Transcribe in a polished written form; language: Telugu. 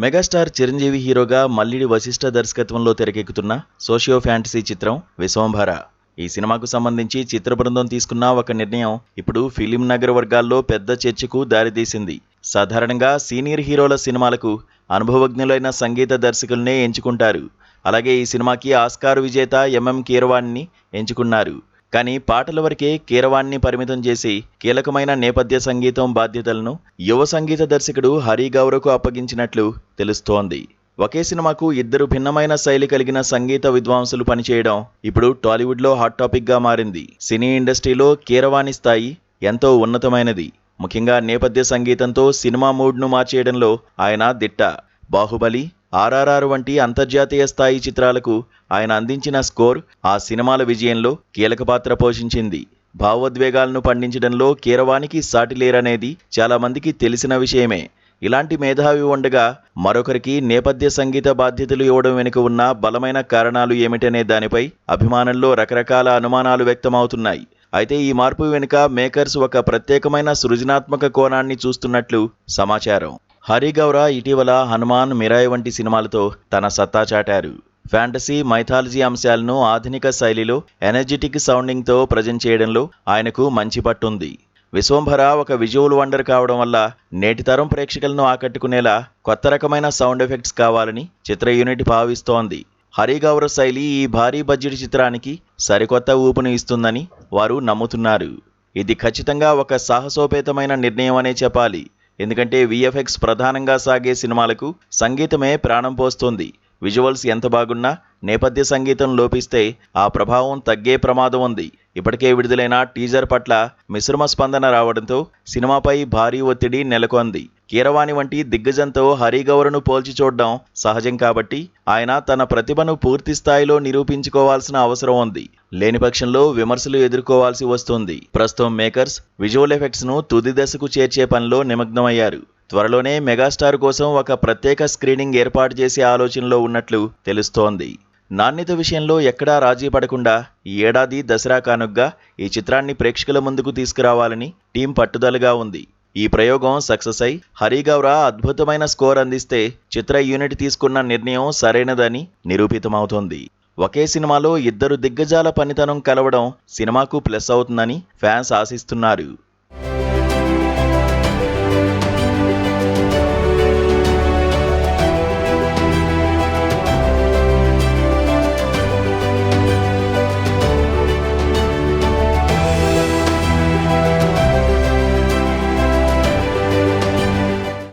మెగాస్టార్ చిరంజీవి హీరోగా మల్లిడి వశిష్ఠ దర్శకత్వంలో తెరకెక్కుతున్న సోషియో ఫ్యాంటసీ చిత్రం విశ్వంభర. ఈ సినిమాకు సంబంధించి చిత్ర బృందం తీసుకున్న ఒక నిర్ణయం ఇప్పుడు ఫిలిం నగర్ వర్గాల్లో పెద్ద చర్చకు దారితీసింది. సాధారణంగా సీనియర్ హీరోల సినిమాలకు అనుభవజ్ఞులైన సంగీత దర్శకులనే ఎంచుకుంటారు. అలాగే ఈ సినిమాకి ఆస్కార్ విజేత ఎంఎం కీరవాణిని ఎంచుకున్నారు. కానీ పాటల వరకే కీరవాణిని పరిమితం చేసి కీలకమైన నేపథ్య సంగీతం బాధ్యతలను యువ సంగీత దర్శకుడు హరి గౌరకు అప్పగించినట్లు తెలుస్తోంది. ఒకే సినిమాకు ఇద్దరు భిన్నమైన శైలి కలిగిన సంగీత విద్వాంసులు పనిచేయడం ఇప్పుడు టాలీవుడ్లో హాట్ టాపిక్గా మారింది. సినీ ఇండస్ట్రీలో కీరవాణి స్థాయి ఎంతో ఉన్నతమైనది. ముఖ్యంగా నేపథ్య సంగీతంతో సినిమా మూడ్ను మార్చేయడంలో ఆయన దిట్ట. బాహుబలి, ఆర్ఆర్ఆర్ వంటి అంతర్జాతీయ స్థాయి చిత్రాలకు ఆయన అందించిన స్కోర్ ఆ సినిమాల విజయంలో కీలక పాత్ర పోషించింది. భావోద్వేగాలను పండించడంలో కీరవాణికి సాటి లేరనేది చాలా మందికి తెలిసిన విషయమే. ఇలాంటి మేధావి ఉండగా మరొకరికి నేపథ్య సంగీత బాధ్యతలు ఇవ్వడం వెనుక ఉన్న బలమైన కారణాలు ఏమిటనే దానిపై అభిమానుల్లో రకరకాల అనుమానాలు వ్యక్తమవుతున్నాయి. అయితే ఈ మార్పు వెనుక మేకర్స్ ఒక ప్రత్యేకమైన సృజనాత్మక కోణాన్ని చూస్తున్నట్లు సమాచారం. హరి గౌర ఇటీవల హనుమాన్, మిరాయ్ వంటి సినిమాలతో తన సత్తా చాటారు. ఫ్యాంటసీ, మైథాలజీ అంశాలను ఆధునిక శైలిలో ఎనర్జెటిక్ సౌండింగ్తో ప్రజెంట్ చేయడంలో ఆయనకు మంచి పట్టుంది. విశ్వంభర ఒక విజువల్ వండర్ కావడం వల్ల నేటితరం ప్రేక్షకులను ఆకట్టుకునేలా కొత్త రకమైన సౌండ్ ఎఫెక్ట్స్ కావాలని చిత్ర యూనిట్ భావిస్తోంది. హరి గౌర శైలి ఈ భారీ బడ్జెట్ చిత్రానికి సరికొత్త ఊపును ఇస్తుందని వారు నమ్ముతున్నారు. ఇది ఖచ్చితంగా ఒక సాహసోపేతమైన నిర్ణయం అనే చెప్పాలి. ఎందుకంటే విఎఫ్ఎక్స్ ప్రధానంగా సాగే సినిమాలకు సంగీతమే ప్రాణం పోస్తుంది. విజువల్స్ ఎంత బాగున్నా నేపథ్య సంగీతం లోపిస్తే ఆ ప్రభావం తగ్గే ప్రమాదం ఉంది. ఇప్పటికే విడుదలైన టీజర్ పట్ల మిశ్రమ స్పందన రావడంతో సినిమాపై భారీ ఒత్తిడి నెలకొంది. కీరవాణి వంటి దిగ్గజంతో హరి గౌరను పోల్చి చూడడం సహజం కాబట్టి ఆయన తన ప్రతిభను పూర్తి స్థాయిలో నిరూపించుకోవాల్సిన అవసరం ఉంది. లేని పక్షంలో విమర్శలు ఎదుర్కోవాల్సి వస్తుంది. ప్రస్తుతం మేకర్స్ విజువల్ ఎఫెక్ట్స్ ను తుది దశకు చేర్చే పనిలో నిమగ్నమయ్యారు. త్వరలోనే మెగాస్టార్ కోసం ఒక ప్రత్యేక స్క్రీనింగ్ ఏర్పాటు చేసే ఆలోచనలో ఉన్నట్లు తెలుస్తోంది. నాణ్యత విషయంలో ఎక్కడా రాజీ పడకుండా ఈ ఏడాది దసరా కానుగ్గా ఈ చిత్రాన్ని ప్రేక్షకుల ముందుకు తీసుకురావాలని టీం పట్టుదలగా ఉంది. ఈ ప్రయోగం సక్సెస్ అయి హరి గౌర అద్భుతమైన స్కోర్ అందిస్తే చిత్ర యూనిట్ తీసుకున్న నిర్ణయం సరైనదని నిరూపితమవుతోంది. ఒకే సినిమాలో ఇద్దరు దిగ్గజాల పనితనం కలవడం సినిమాకు ప్లస్ అవుతుందని ఫ్యాన్స్ ఆశిస్తున్నారు.